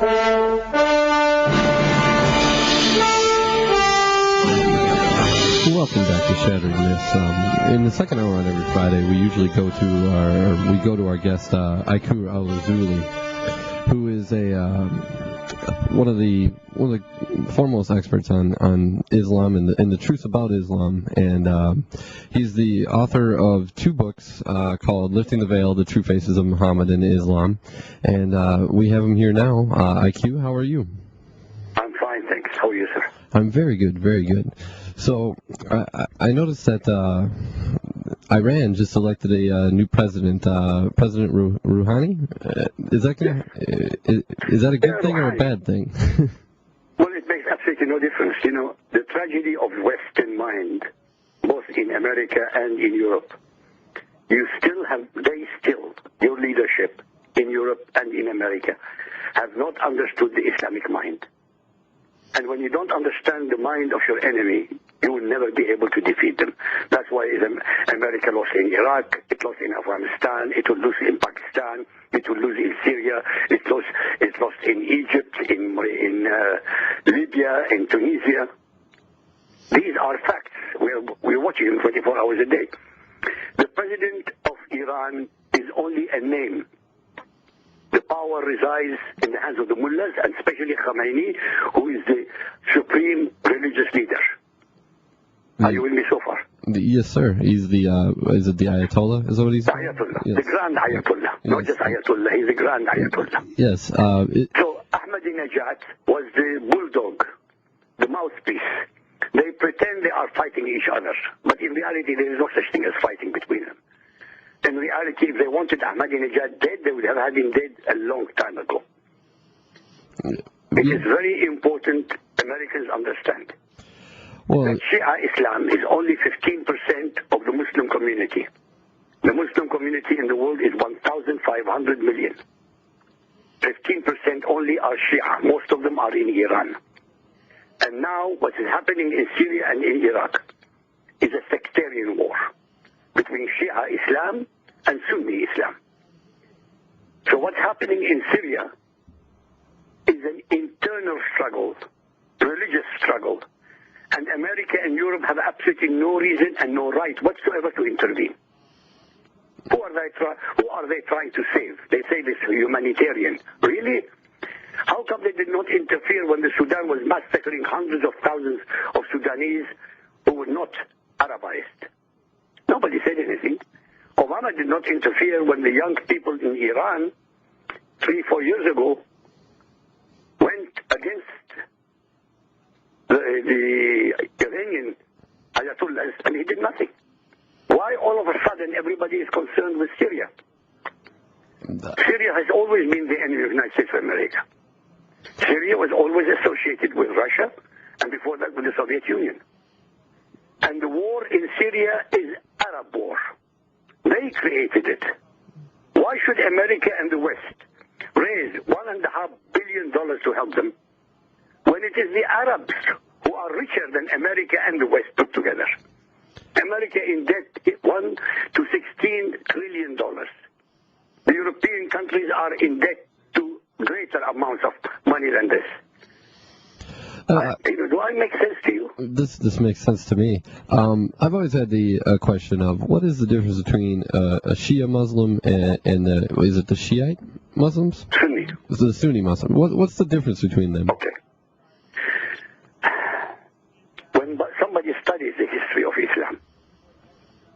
Welcome back to Shattering Myths. In the second hour on every Friday, we usually go to our guest, al-Rassooli, who is one of the foremost experts on Islam and the truth about Islam, and he's the author of two books called "Lifting the Veil: The True Faces of Muhammad and Islam," and we have him here now. IQ, how are you? I'm fine, thanks. How are you, sir? I'm very good, very good. So I noticed that Iran just elected a new president, President Rouhani. Is that a good thing or a bad thing? Well, it makes absolutely no difference. You know, the tragedy of Western mind, both in America and in Europe, your leadership in Europe and in America have not understood the Islamic mind. And when you don't understand the mind of your enemy, you will never be able to defeat them. That's why America lost in Iraq, it lost in Afghanistan, it will lose in Pakistan, it will lose in Syria, it lost in Egypt, in Libya, in Tunisia. These are facts. We're watching them 24 hours a day. The president of Iran is only a name. The power resides in the hands of the mullahs, and especially Khamenei, who is the supreme religious leader. Are you with me so far? Yes, sir. He's the, is it the Ayatollah? Is that what he's the Ayatollah. Yes. The Grand Ayatollah. Yes. Not just Ayatollah, he's the Grand Ayatollah. Yes. So Ahmadinejad was the bulldog, the mouthpiece. They pretend they are fighting each other, but in reality there is no such thing as fighting between them. In reality, if they wanted Ahmadinejad dead, they would have had him dead a long time ago. It is very important Americans understand that Shia Islam is only 15% of the Muslim community. The Muslim community in the world is 1,500 million. 15% only are Shia. Most of them are in Iran. And now what is happening in Syria and in Iraq is a sectarian war between Shia Islam and Sunni Islam. So what's happening in Syria is an internal struggle, religious struggle, and America and Europe have absolutely no reason and no right whatsoever to intervene. Who are they trying to save? They say this humanitarian. Really? How come they did not interfere when the Sudan was massacring hundreds of thousands of Sudanese who were not Arabized? Nobody said anything. Obama did not interfere when the young people in Iran 3-4 years ago went against the Iranian Ayatollahs, and he did nothing. Why all of a sudden everybody is concerned with Syria? Syria has always been the enemy of the United States of America. Syria was always associated with Russia, and before that with the Soviet Union. And the war in Syria is Arab war. They created it. Why should America and the West raise $1.5 billion to help them when it is the Arabs who are richer than America and the West put together? America in debt $1 to $16 trillion. The European countries are in debt to greater amounts of money than this. Do I make sense to you? This makes sense to me. I've always had the question of what is the difference between a Shia Muslim and is it the Shiite Muslims? Sunni. The Sunni Muslim. What's the difference between them? Okay. When somebody studies the history of Islam,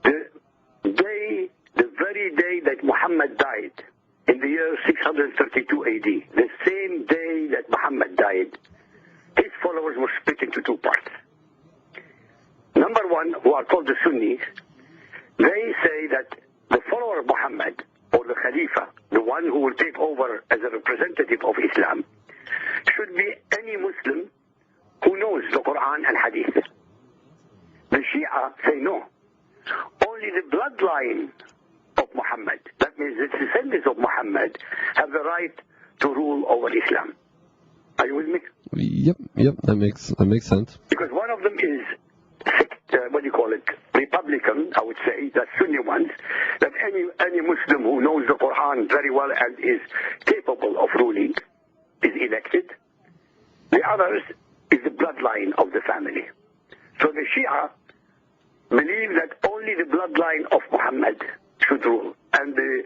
the very day that Muhammad died, in the year 632 AD, the same day that Muhammad died, his followers were split into two parts. Number one, who are called the Sunnis, they say that the follower of Muhammad, or the Khalifa, the one who will take over as a representative of Islam, should be any Muslim who knows the Quran and Hadith. The Shia say no. Only the bloodline of Muhammad, that means the descendants of Muhammad, have the right to rule over Islam. Are you with me? Yep, that makes sense. Because one of them is, Republican, I would say, that's Sunni ones, that any Muslim who knows the Quran very well and is capable of ruling is elected. The others is the bloodline of the family. So the Shia believe that only the bloodline of Muhammad should rule. And the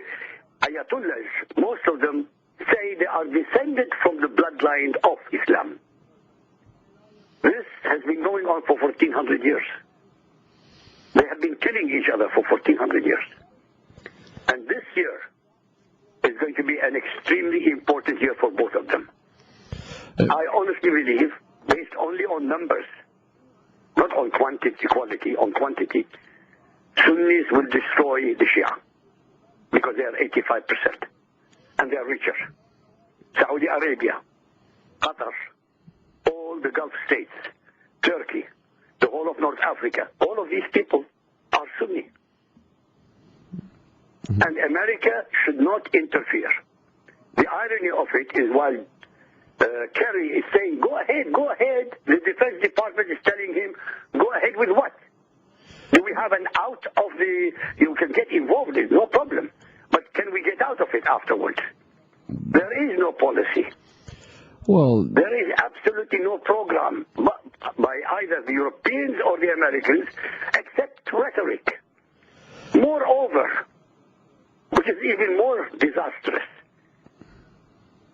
Ayatollahs, most of them, say they are descended from the bloodline of Islam. This has been going on for 1400 years. They have been killing each other for 1400 years. And this year is going to be an extremely important year for both of them. I honestly believe, based only on numbers, not on quality, on quantity, Sunnis will destroy the Shia because they are 85% and they are richer. Saudi Arabia, Qatar, all the Gulf states, Turkey, the whole of North Africa, all of these people are Sunni. And America should not interfere. The irony of it is while Kerry is saying, go ahead, the Defense Department is telling him, go ahead with what? Do we have an out of the, you can get involved in, no problem. But can we get out of it afterwards? There is no policy. Well, there is absolutely no program by either the Europeans or the Americans except rhetoric. Moreover, which is even more disastrous,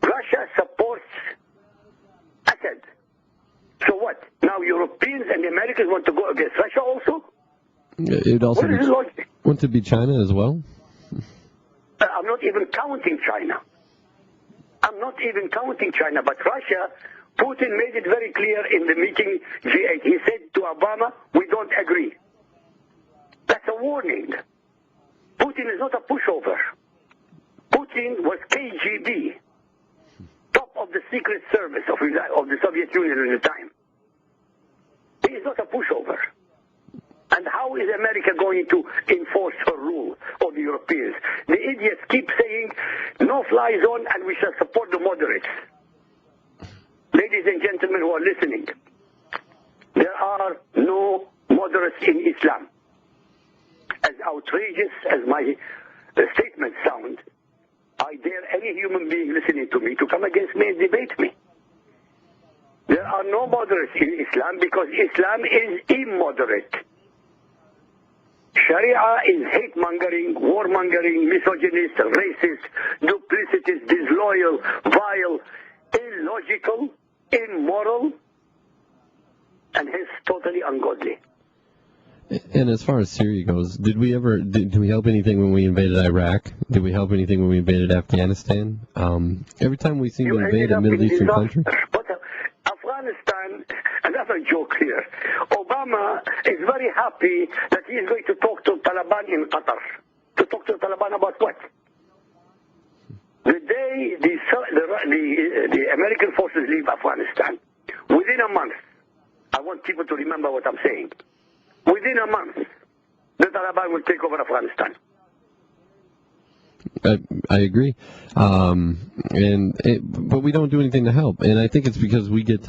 Russia supports Assad. So what? Now Europeans and the Americans want to go against Russia also? It also what is the logic? Want to be China as well? I'm not even counting China. But Russia, Putin made it very clear in the meeting G8. He said to Obama, we don't agree. That's a warning. Putin is not a pushover. Putin was KGB, top of the secret service of the Soviet Union at the time. He is not a pushover. And how is America going to enforce her rule on the Europeans? The idiots keep saying, no-fly zone and we shall support the moderates. Ladies and gentlemen who are listening, there are no moderates in Islam. As outrageous as my statements sound, I dare any human being listening to me to come against me and debate me. There are no moderates in Islam because Islam is immoderate. Sharia is hate-mongering, war-mongering, misogynist, racist, duplicitous, disloyal, vile, illogical, immoral, and hence totally ungodly. And as far as Syria goes, did we help anything when we invaded Iraq? Did we help anything when we invaded Afghanistan? Every time we seem to invade a Middle Eastern country. But Afghanistan, and that's a joke here, Obama is very happy that he is going to talk to Taliban in Qatar. To talk to Taliban about what? The day the American forces leave Afghanistan, within a month, I want people to remember what I'm saying, within a month, the Taliban will take over Afghanistan. I agree, but we don't do anything to help, and I think it's because we get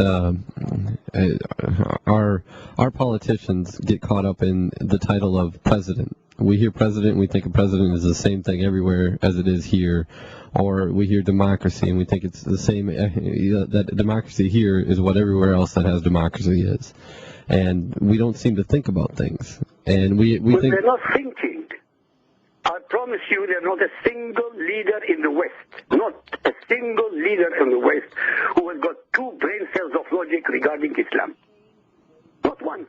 our politicians get caught up in the title of president. We hear president, and we think a president is the same thing everywhere as it is here, or we hear democracy, and we think it's the same. That democracy here is what everywhere else that has democracy is, and we don't seem to think about things, and we think they're not thinking. I promise you there's not a single leader in the West, not a single leader in the West who has got two brain cells of logic regarding Islam. Not one.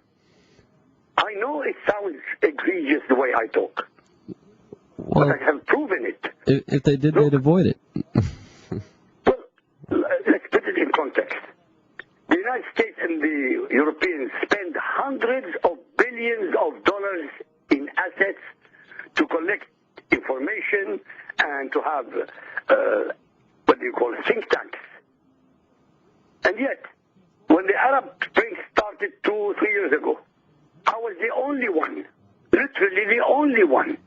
I know it sounds egregious the way I talk, but I have proven it. If they did, they'd avoid it. Well, let's put it in context. The United States and the Europeans spend hundreds of billions of dollars in assets to collect information and to have, think tanks. And yet, when the Arab Spring started 2-3 years ago, I was the only one, literally the only one,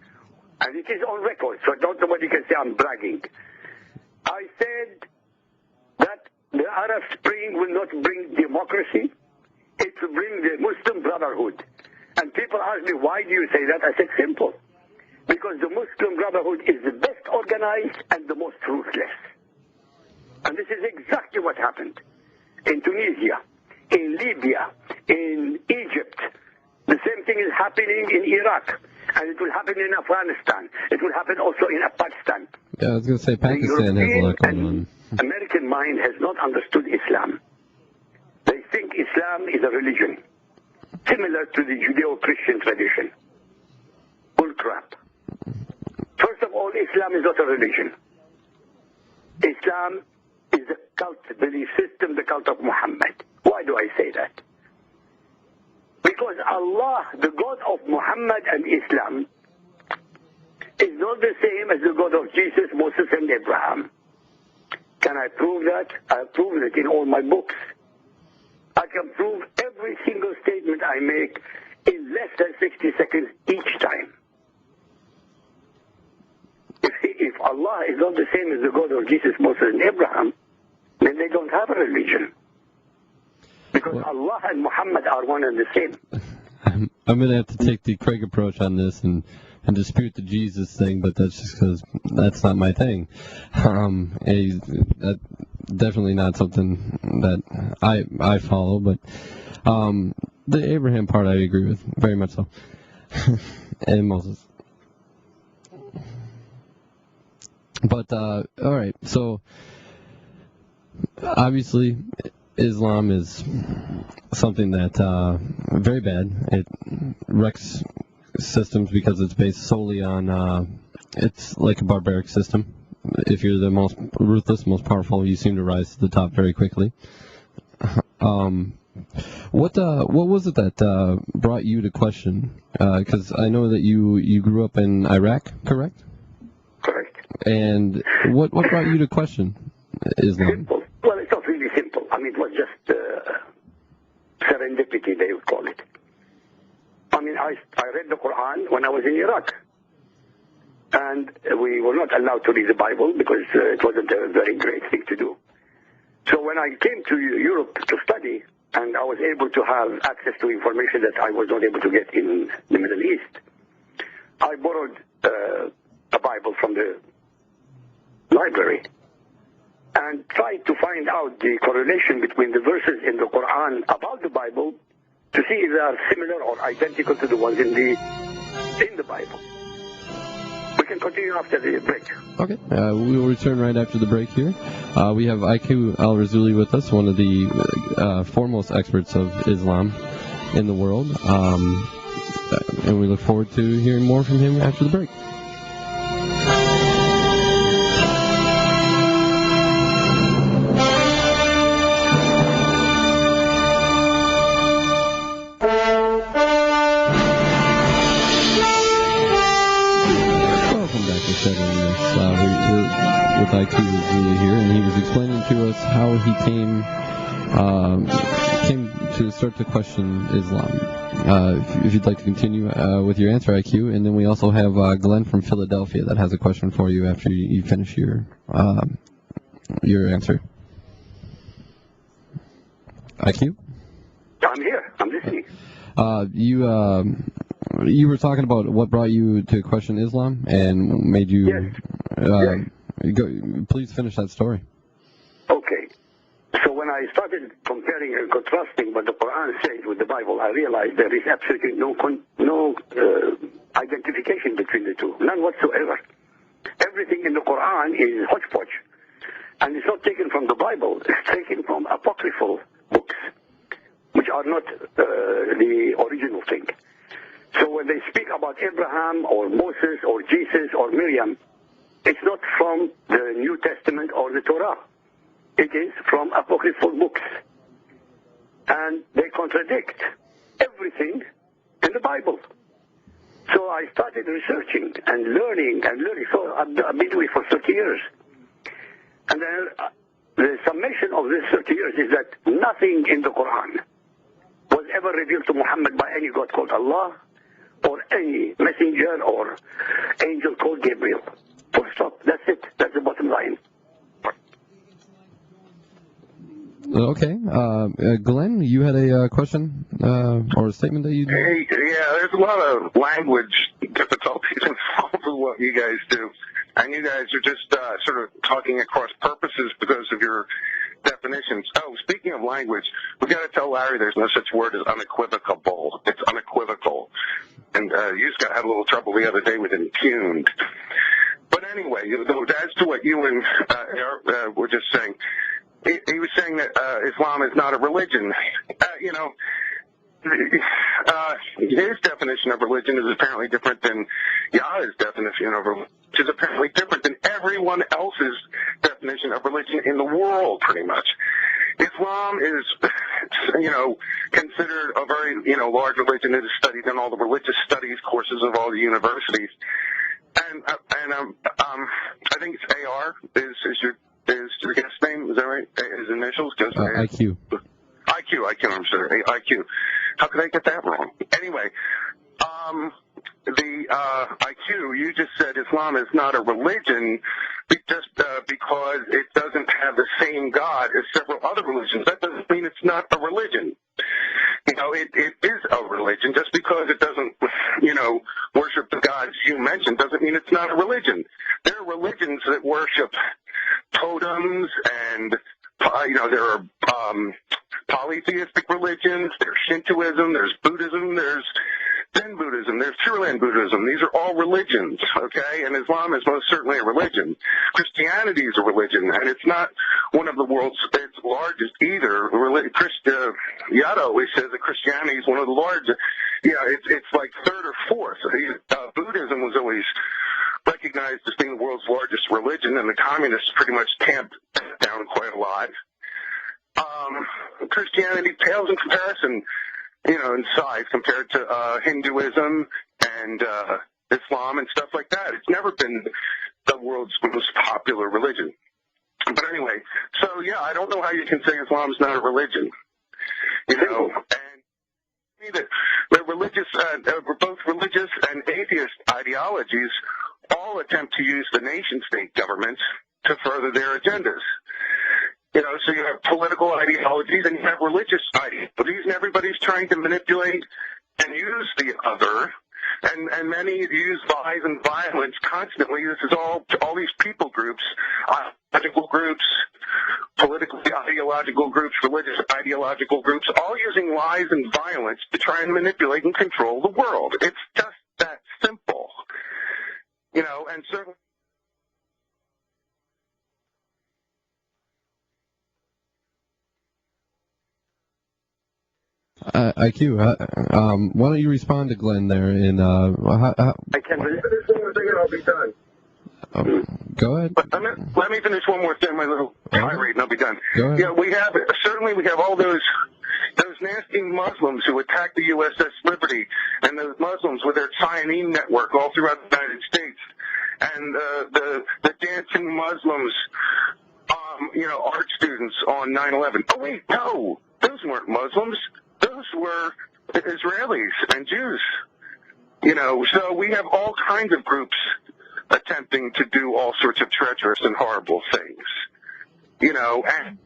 and it is on record, so nobody can say I'm bragging. I said that the Arab Spring will not bring democracy, it will bring the Muslim Brotherhood. And people ask me, why do you say that? I said, simple. Because the Muslim Brotherhood is the best organized and the most ruthless. And this is exactly what happened in Tunisia, in Libya, in Egypt. The same thing is happening in Iraq, and it will happen in Afghanistan. It will happen also in Pakistan. Yeah, I was going to say Pakistan has a lot going on. American mind has not understood Islam. They think Islam is a religion, similar to the Judeo-Christian tradition. Bull crap. First of all, Islam is not a religion. Islam is the cult belief system, the cult of Muhammad. Why do I say that? Because Allah, the God of Muhammad and Islam, is not the same as the God of Jesus, Moses, and Abraham. Can I prove that? I have proven it in all my books. I can prove every single statement I make in less than 60 seconds each time. If Allah is not the same as the God of Jesus, Moses, and Abraham, then they don't have a religion. Because Allah and Muhammad are one and the same. I'm going to have to take the Craig approach on this and dispute the Jesus thing, but that's just because that's not my thing. That's definitely not something that I follow, but the Abraham part I agree with, very much so. And Moses. But, all right, so obviously Islam is something that very bad. It wrecks systems because it's based solely on it's like a barbaric system. If you're the most ruthless, most powerful, you seem to rise to the top very quickly. What was it that brought you to question? Because I know that you grew up in Iraq, correct? Correct. And what brought you to question Islam? Simple. Well, it's not really simple. I mean, it was just serendipity, they would call it. I mean, I read the Quran when I was in Iraq. And we were not allowed to read the Bible because it wasn't a very great thing to do. So when I came to Europe to study, and I was able to have access to information that I was not able to get in the Middle East, I borrowed a Bible from the library and tried to find out the correlation between the verses in the Quran about the Bible to see if they are similar or identical to the ones in the Bible. We can continue after the break. Okay, we will return right after the break here. We have al-Rassooli with us, one of the foremost experts of Islam in the world, and we look forward to hearing more from him after the break. Shattering Myths. We're with al-Rassooli here, and he was explaining to us how he came to start to question Islam. If you'd like to continue with your answer, IQ, and then we also have Glenn from Philadelphia that has a question for you after you finish your answer. IQ? I'm here. I'm listening. You were talking about what brought you to question Islam and made you. Yes. Please finish that story. Okay. So when I started comparing and contrasting what the Quran says with the Bible, I realized there is absolutely no identification between the two, none whatsoever. Everything in the Quran is hodgepodge, and it's not taken from the Bible. It's taken from apocryphal books, which are not the original thing. So when they speak about Abraham or Moses or Jesus or Miriam, it's not from the New Testament or the Torah. It is from apocryphal books. And they contradict everything in the Bible. So I started researching and learning. So I've been doing it for 30 years. And then the summation of this 30 years is that nothing in the Quran was ever revealed to Muhammad by any God called Allah, or any messenger or angel called Gabriel. Full stop. That's it. That's the bottom line. Okay. Glenn, you had a question or a statement that you... Hey, yeah, there's a lot of language difficulties involved with what you guys do. and you guys are just sort of talking at cross purposes because of your definitions. Oh, speaking of language, we got to tell Larry there's no such word as unequivocal. It's unequivocal. And you just had a little trouble the other day with impugned. But anyway, as to what you and Eric were just saying, he was saying that Islam is not a religion. His definition of religion is apparently different than Yahowah's definition of religion, which is apparently different than everyone else's definition of religion in the world, pretty much. Islam is, considered a very, large religion. It is studied in all the religious studies courses of all the universities. And I think it's AR is your guest name. Is that right? His initials? IQ. I'm sorry. IQ. How could I get that wrong? Anyway, the IQ, you just said Islam is not a religion just because it doesn't have the same God as several other religions. That doesn't mean it's not a religion. It is a religion. Just because it doesn't, worship the gods you mentioned doesn't mean it's not a religion. There are religions that worship totems and, there are polytheistic religions, there's Shintoism, there's Buddhism, there's Zen Buddhism, there's Pure Land Buddhism. These are all religions, okay? And Islam is most certainly a religion. Christianity is a religion, and it's not one of the world's largest either. Yahowah always says that Christianity is one of the largest. It's like third or fourth. Buddhism was always recognized as being the world's largest religion, and the communists pretty much tamped that down quite a lot. Christianity pales in comparison, in size compared to Hinduism and Islam and stuff like that. It's never been the world's most popular religion. But anyway, so yeah, I don't know how you can say Islam is not a religion. And that religious, both religious and atheist ideologies all attempt to use the nation-state governments to further their agendas. So you have political ideologies and you have religious ideologies, and everybody's trying to manipulate and use the other, and many use lies and violence constantly. This is all these people groups, ideological groups, politically ideological groups, religious ideological groups, all using lies and violence to try and manipulate and control the world. It's just that simple, and certainly. IQ, why don't you respond to Glenn there? I can finish one more thing and I'll be done. Go ahead. But let me finish one more thing, my little tirade, and I'll be done. Go ahead. Yeah, we have all those nasty Muslims who attacked the USS Liberty, and those Muslims with their Cyanine network all throughout the United States, and the dancing Muslims, art students on 9/11. Oh wait, no, those weren't Muslims. Those were Israelis and Jews. So we have all kinds of groups attempting to do all sorts of treacherous and horrible things. And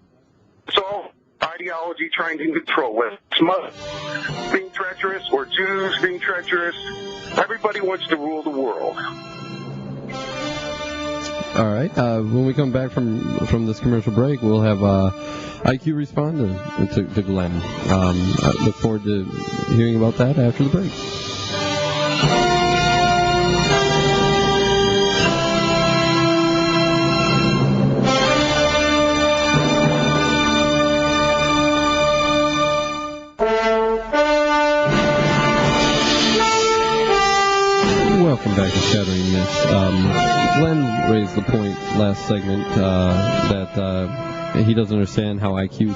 it's all ideology trying to control it. It's Muslims being treacherous or Jews being treacherous. Everybody wants to rule the world. All right. When we come back from this commercial break, we'll have IQ respond to Glenn. I look forward to hearing about that after the break. Welcome back to Shattering Myths. Glenn raised the point last segment that he doesn't understand how IQ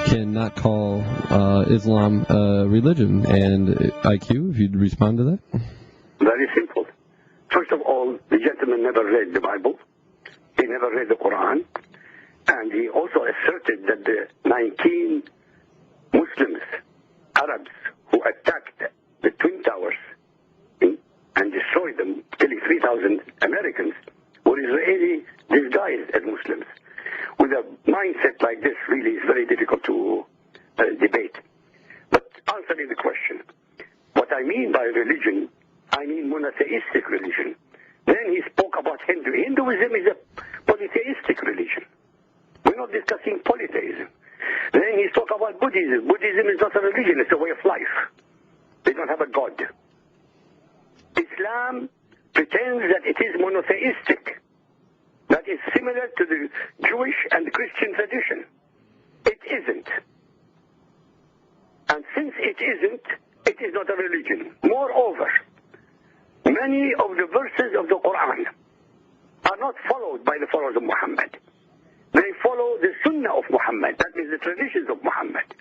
cannot call Islam a religion. And IQ, if you'd respond to that? Very simple. First of all, the gentleman never read the Bible. He never read the Quran. And he also asserted that the 19 Muslims, Arabs, who attacked the Twin Towers and destroyed them, killing 3,000 Americans, were Israeli disguised as Muslims. With a mindset like this, really, is very difficult to debate. But answering the question, what I mean by religion, I mean monotheistic religion. Then he spoke about Hinduism. about Buddhism. Buddhism is not a religion, it's a way of life. They don't have a God. Islam pretends that it is monotheistic, that is similar to the Jewish and Christian tradition. It isn't. And since it isn't, it is not a religion. Moreover, many of the verses of the Quran are not followed by the followers of Muhammad. They follow the Sunnah of Muhammad, that means the traditions of Muhammad.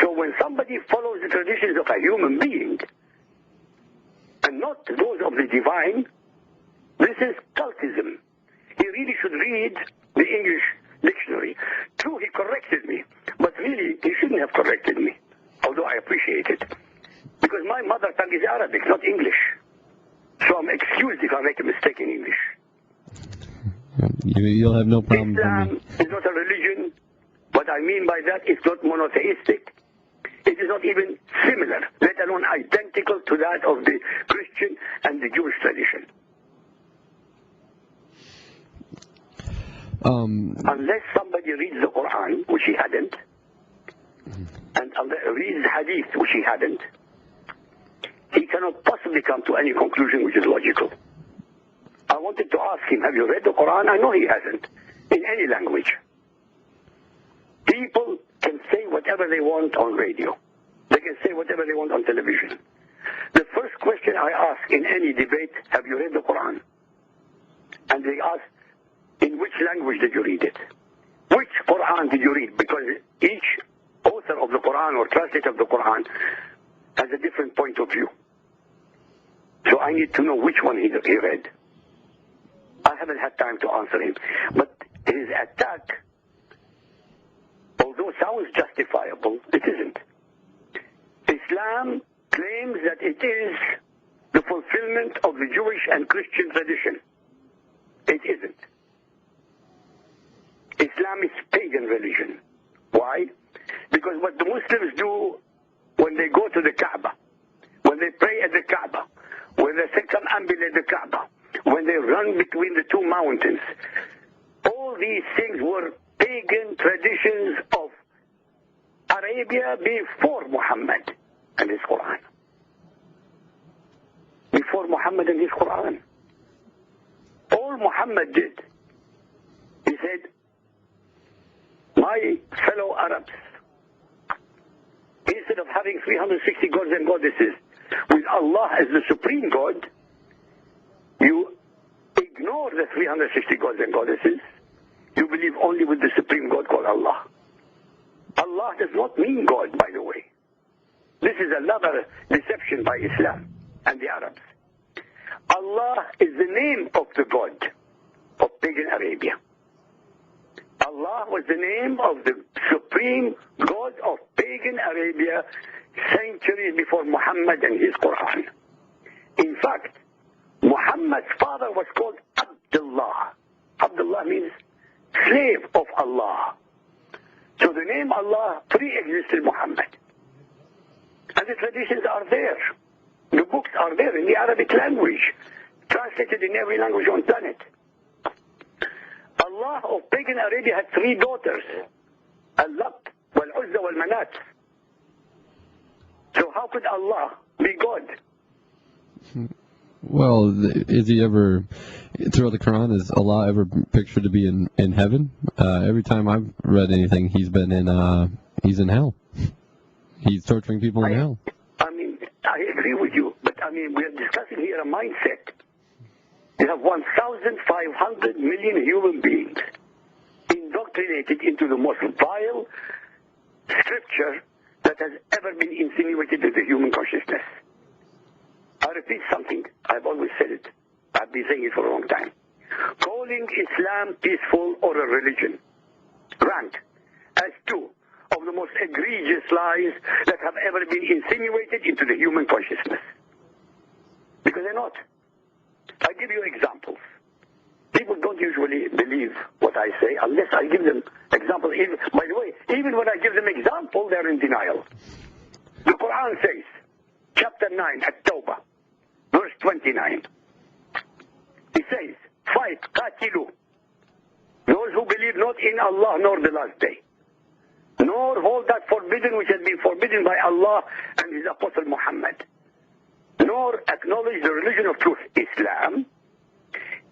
So when somebody follows the traditions of a human being, and not those of the divine, this is cultism. He really should read the English dictionary. True, he corrected me, but really, he shouldn't have corrected me, although I appreciate it. Because my mother tongue is Arabic, not English. So I'm excused if I make a mistake in English. You'll have no problem Islam from me. is not a religion. What I mean by that, it's not monotheistic. It is not even similar, let alone identical to that of the Christian and the Jewish tradition. Unless somebody reads the Quran, which he hadn't, and reads Hadith, which he hadn't, he cannot possibly come to any conclusion which is logical. I wanted to ask him, have you read the Quran? I know he hasn't, in any language. People can say whatever they want on radio. They can say whatever they want on television. The first question I ask in any debate, have you read the Quran? And they ask, in which language did you read it? Which Quran did you read? Because each author of the Quran or translator of the Quran has a different point of view. So I need to know which one he read. I haven't had time to answer him. But his attack, although sounds justifiable, it isn't. Islam claims that it is the fulfillment of the Jewish and Christian tradition. It isn't. Islam is pagan religion. Why? Because what the Muslims do when they go to the Kaaba, when they pray at the Kaaba, when they circumambulate the Kaaba, when they run between the two mountains, all these things were pagan traditions of Arabia before Muhammad and his Quran. Before Muhammad and his Quran. All Muhammad did, he said, my fellow Arabs, instead of having 360 gods and goddesses, with Allah as the supreme God, you ignore the 360 gods and goddesses. You believe only with the supreme God called Allah. Allah does not mean God, by the way. This is another deception by Islam and the Arabs. Allah is the name of the God of pagan Arabia. Allah was the name of the supreme God of pagan Arabia centuries before Muhammad and his Quran. In fact, Muhammad's father was called Abdullah. Abdullah means slave of Allah. So the name Allah pre-existed Muhammad. And the traditions are there. The books are there in the Arabic language, translated in every language on planet. Allah of pagan Arabia had 3 daughters, Al-Lat, Wal-Uzza, Wal-Manat. So how could Allah be God? Well, is he ever, throughout the Quran, is Allah ever pictured to be in heaven? Every time I've read anything, he's in hell. He's torturing people in hell. I mean, I agree with you, but I mean, we're discussing here a mindset. You have 1,500 million human beings indoctrinated into the most vile scripture that has ever been insinuated into the human consciousness. I repeat something. I've always said it. I've been saying it for a long time. Calling Islam peaceful or a religion rank as 2 of the most egregious lies that have ever been insinuated into the human consciousness. Because they're not. I give you examples. People don't usually believe what I say unless I give them examples. By the way, even when I give them examples, they're in denial. The Quran says, chapter 9 at Tawbah, verse 29. It says, fight, qatilu, those who believe not in Allah nor the last day. nor hold that forbidden which has been forbidden by Allah and His Apostle Muhammad, nor acknowledge the religion of truth, Islam,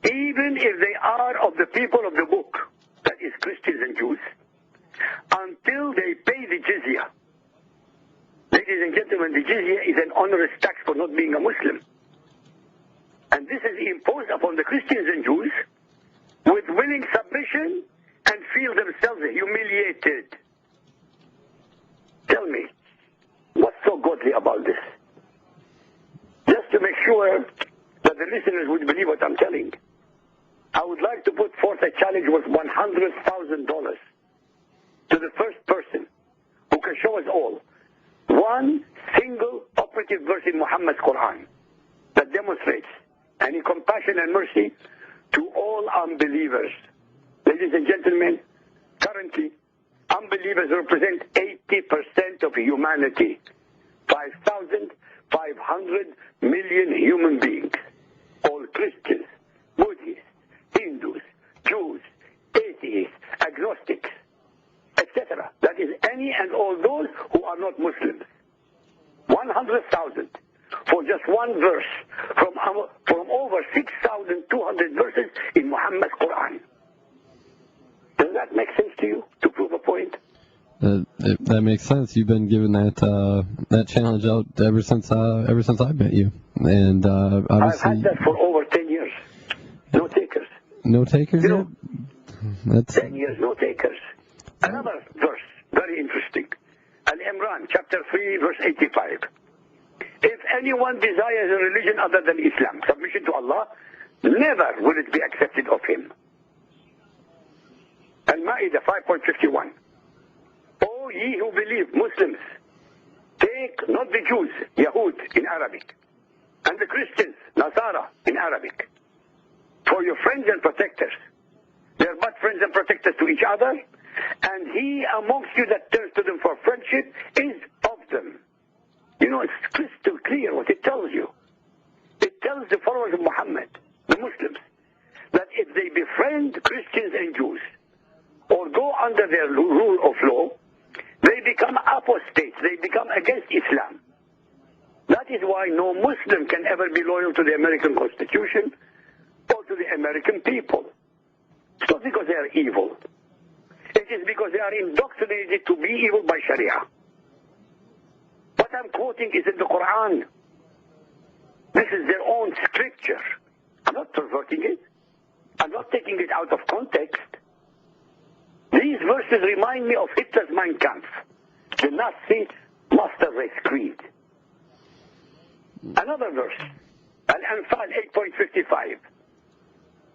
even if they are of the people of the book, that is Christians and Jews, until they pay the jizya. Ladies and gentlemen, the jizya is an onerous tax for not being a Muslim. And this is imposed upon the Christians and Jews with willing submission and feel themselves humiliated. Tell me, what's so godly about this? Just to make sure that the listeners would believe what I'm telling, I would like to put forth a challenge worth $100,000 to the first person who can show us all one single operative verse in Muhammad's Quran that demonstrates any compassion and mercy to all unbelievers. Ladies and gentlemen, currently, unbelievers represent 80% of humanity. 5,500 million human beings. All Christians, Buddhists, Hindus, Jews, atheists, agnostics, etc. That is any and all those who are not Muslims. 100,000 for just one verse from over 6,200 verses in Muhammad's Quran. Does that make sense to you, to prove a point? That makes sense. You've been giving that challenge out ever since I met you, and obviously I've had that for over 10 years. No takers. No takers yet? That's 10 years, no takers. Another verse, very interesting. Al-Imran, chapter 3, verse 85. If anyone desires a religion other than Islam, submission to Allah, never will it be accepted of him. Al-Ma'idah 5.51. O ye who believe, Muslims, take not the Jews, Yahud in Arabic, and the Christians, Nasara in Arabic, for your friends and protectors. They are but friends and protectors to each other, and he amongst you that turns to them for friendship is of them. You know, it's crystal clear what it tells you. It tells the followers of Muhammad, the Muslims, that if they befriend Christians and Jews, or go under their rule of law, they become apostates, they become against Islam. That is why no Muslim can ever be loyal to the American Constitution or to the American people. It's not because they are evil. It is because they are indoctrinated to be evil by Sharia. What I'm quoting is in the Quran. This is their own scripture. I'm not perverting it. I'm not taking it out of context. These verses remind me of Hitler's Mein Kampf, the Nazi master race creed. Another verse, Al-Anfal 8.55.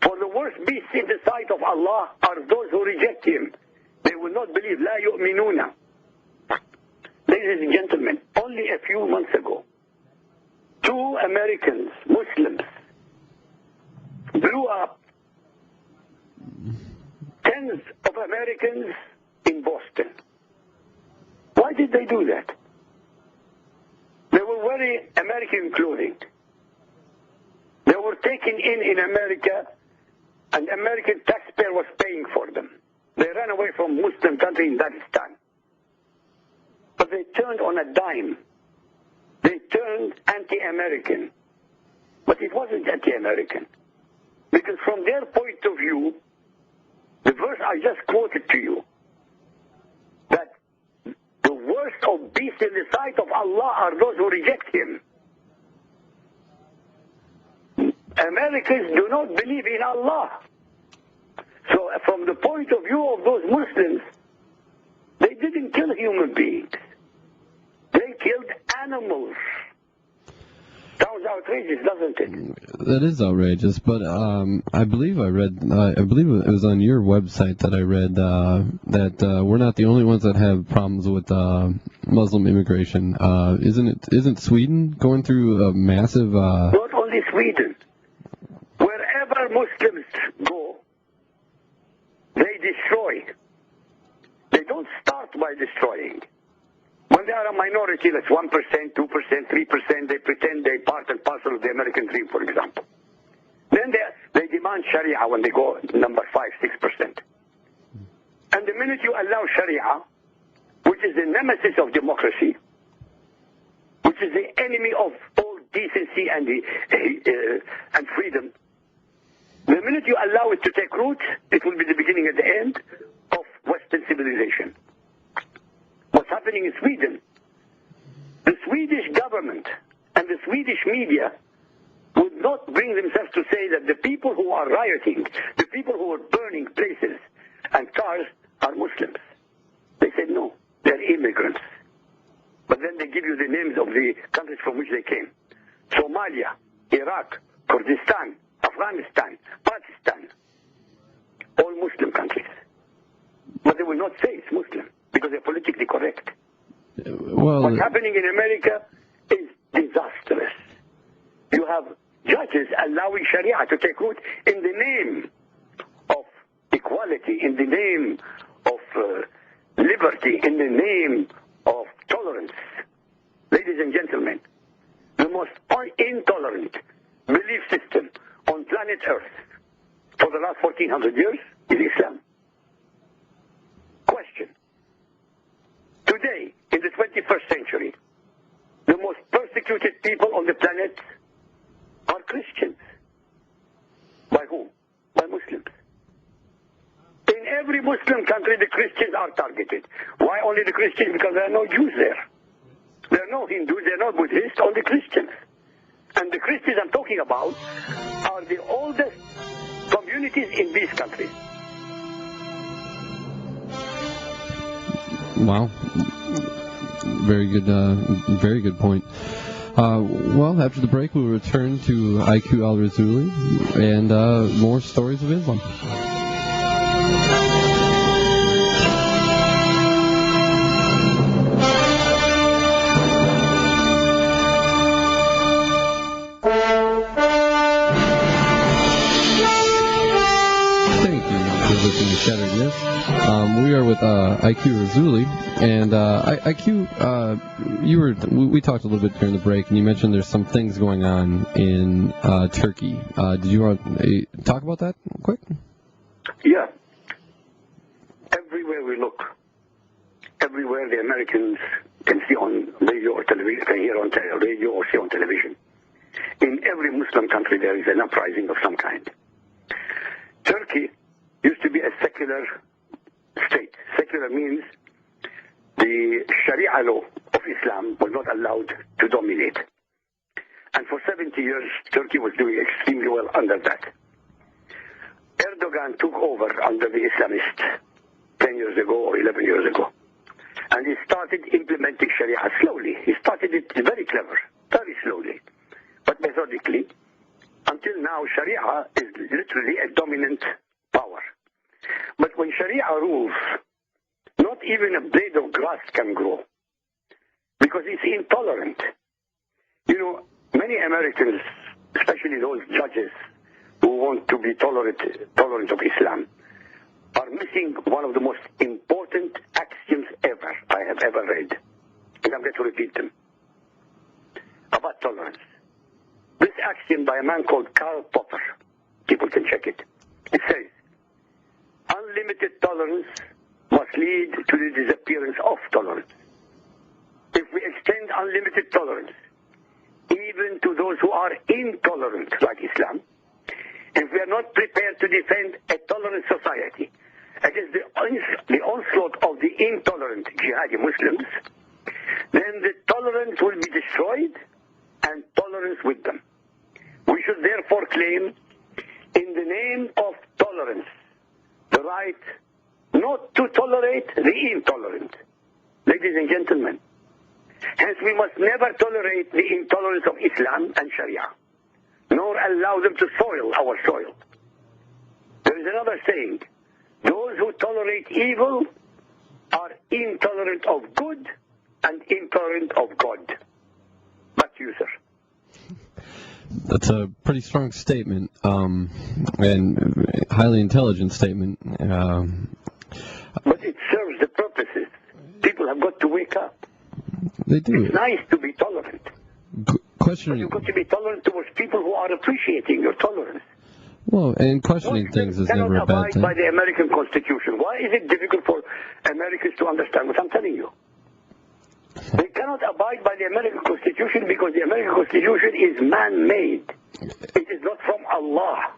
For the worst beasts in the sight of Allah are those who reject Him. They will not believe. La yu'minuna. Ladies and gentlemen, only a few months ago, 2 Americans, Muslims, blew up tens of Americans in Boston. Why did they do that? They were wearing American clothing. They were taken in America, and American taxpayer was paying for them. They ran away from Muslim country in Pakistan. But they turned on a dime. They turned anti-American. But it wasn't anti-American. Because from their point of view, the verse I just quoted to you, that the worst of beasts in the sight of Allah are those who reject Him. Americans do not believe in Allah. So from the point of view of those Muslims, they didn't kill human beings. They killed animals. Sounds outrageous, doesn't it? That is outrageous, but I believe it was on your website that I read that we're not the only ones that have problems with Muslim immigration. Isn't Sweden going through a massive? Not only Sweden. Wherever Muslims go, they destroy. They don't start by destroying. When they are a minority, that's 1%, 2%, 3%, they pretend they're part and parcel of the American dream, for example. Then they demand Sharia when they go number 5, 6%. And the minute you allow Sharia, which is the nemesis of democracy, which is the enemy of all decency and freedom, the minute you allow it to take root, it will be the beginning and the end of Western civilization. What's happening in Sweden, the Swedish government and the Swedish media would not bring themselves to say that the people who are rioting, the people who are burning places and cars are Muslims. They said no, they're immigrants. But then they give you the names of the countries from which they came. Somalia, Iraq, Kurdistan, Afghanistan, Pakistan, all Muslim countries. But they will not say it's Muslim because they're politically correct. Well, what's happening in America is disastrous. You have judges allowing Sharia to take root in the name of equality, in the name of liberty, in the name of tolerance. Ladies and gentlemen, the most intolerant belief system on planet Earth for the last 1400 years is Islam. Question. Today, in the 21st century, the most persecuted people on the planet are Christians. By whom? By Muslims. In every Muslim country, the Christians are targeted. Why only the Christians? Because there are no Jews there. There are no Hindus, there are no Buddhists, only Christians. And the Christians I'm talking about are the oldest communities in these countries. Wow. Very good point. Well, after the break, we'll return to IQ al-Rassooli and more stories of Islam. Listening to Shattering Myths. We are with IQ al-Rassooli, and IQ, we talked a little bit during the break, and you mentioned there's some things going on in Turkey. Did you want to talk about that quick? Yeah. Everywhere we look, everywhere the Americans can see on radio or television, can hear on radio or see on television. In every Muslim country there is an uprising of some kind. Turkey used to be a secular state. Secular means the Sharia law of Islam was not allowed to dominate. And for 70 years, Turkey was doing extremely well under that. Erdogan took over under the Islamists 10 years ago or 11 years ago. And he started implementing Sharia slowly. He started it very clever, very slowly, but methodically. Until now, Sharia is literally a dominant power. But when Sharia rules, not even a blade of grass can grow because it's intolerant. You know, many Americans, especially those judges who want to be tolerant of Islam, are missing one of the most important axioms I have ever read. And I'm going to repeat them. About tolerance. This axiom by a man called Karl Popper, people can check it. It says, unlimited tolerance must lead to the disappearance of tolerance. If we extend unlimited tolerance even to those who are intolerant, like Islam, if we are not prepared to defend a tolerant society against the onslaught of the intolerant jihadi Muslims, then the tolerance will be destroyed and tolerance with them. We should therefore claim, in the name of tolerance, the right not to tolerate the intolerant. Ladies and gentlemen, hence we must never tolerate the intolerance of Islam and Sharia, nor allow them to soil our soil. There is another saying, those who tolerate evil are intolerant of good and intolerant of God. Back to you, sir. That's a pretty strong statement, and highly intelligent statement. But it serves the purposes. People have got to wake up. They do. It's nice to be tolerant. Questioning. But you've got to be tolerant towards people who are appreciating your tolerance. Well, and questioning things is never a bad thing. By the American Constitution. Why is it difficult for Americans to understand what I'm telling you? They cannot abide by the American Constitution because the American Constitution is man-made. It is not from Allah.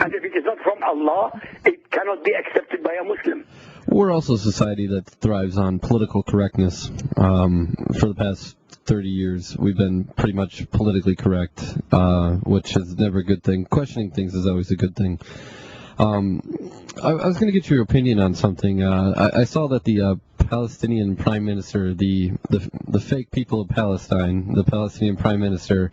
And if it is not from Allah, it cannot be accepted by a Muslim. We're also a society that thrives on political correctness. For the past 30 years, we've been pretty much politically correct, which is never a good thing. Questioning things is always a good thing. I was going to get your opinion on something. I saw that the Palestinian Prime Minister, the fake people of Palestine, the Palestinian Prime Minister,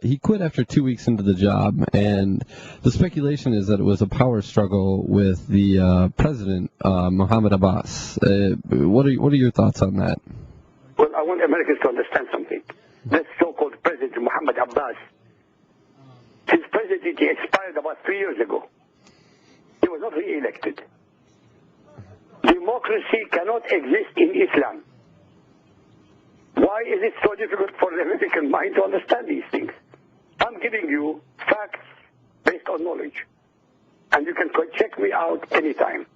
he quit after 2 weeks into the job, and the speculation is that it was a power struggle with the President, Mohammed Abbas. What are your thoughts on that? Well, I want Americans to understand something. This so-called President Mohammed Abbas, his presidency expired about 3 years ago. He was not re-elected. Democracy cannot exist in Islam. Why is it so difficult for the American mind to understand these things? I'm giving you facts based on knowledge. And you can check me out anytime.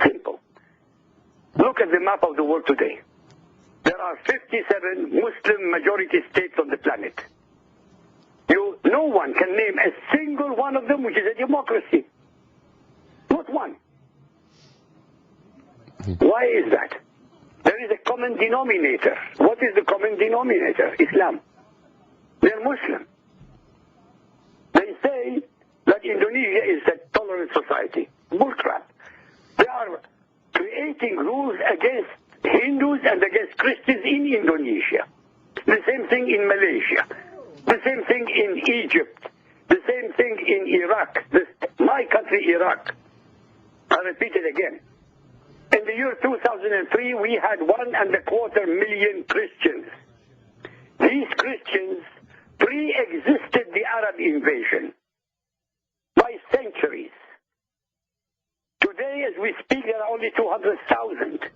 Simple. Look at the map of the world today. There are 57 Muslim majority states on the planet. No one can name a single one of them which is a democracy. Not one. Why is that? There is a common denominator. What is the common denominator? Islam. They're Muslim. They say that Indonesia is a tolerant society. Bullcrap. They are creating rules against Hindus and against Christians in Indonesia. The same thing in Malaysia. The same thing in Egypt. The same thing in Iraq. My country, Iraq. I repeat it again. In the year 2003, we had 1.25 million Christians. These Christians pre-existed the Arab invasion by centuries. Today, as we speak, there are only 200,000.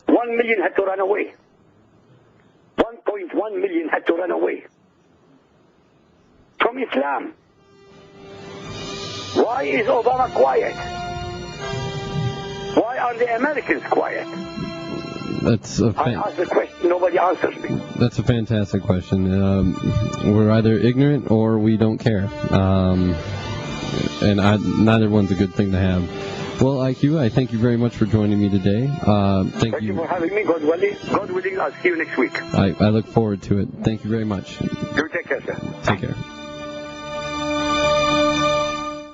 1 million had to run away. 1.1 million had to run away from Islam. Why is Obama quiet? Why are the Americans quiet? I ask the question, nobody answers me. That's a fantastic question. We're either ignorant or we don't care. And neither one's a good thing to have. Well, IQ, I thank you very much for joining me today. Thank you for having me. God willing, I'll see you next week. I look forward to it. Thank you very much. You take care, sir. Take care.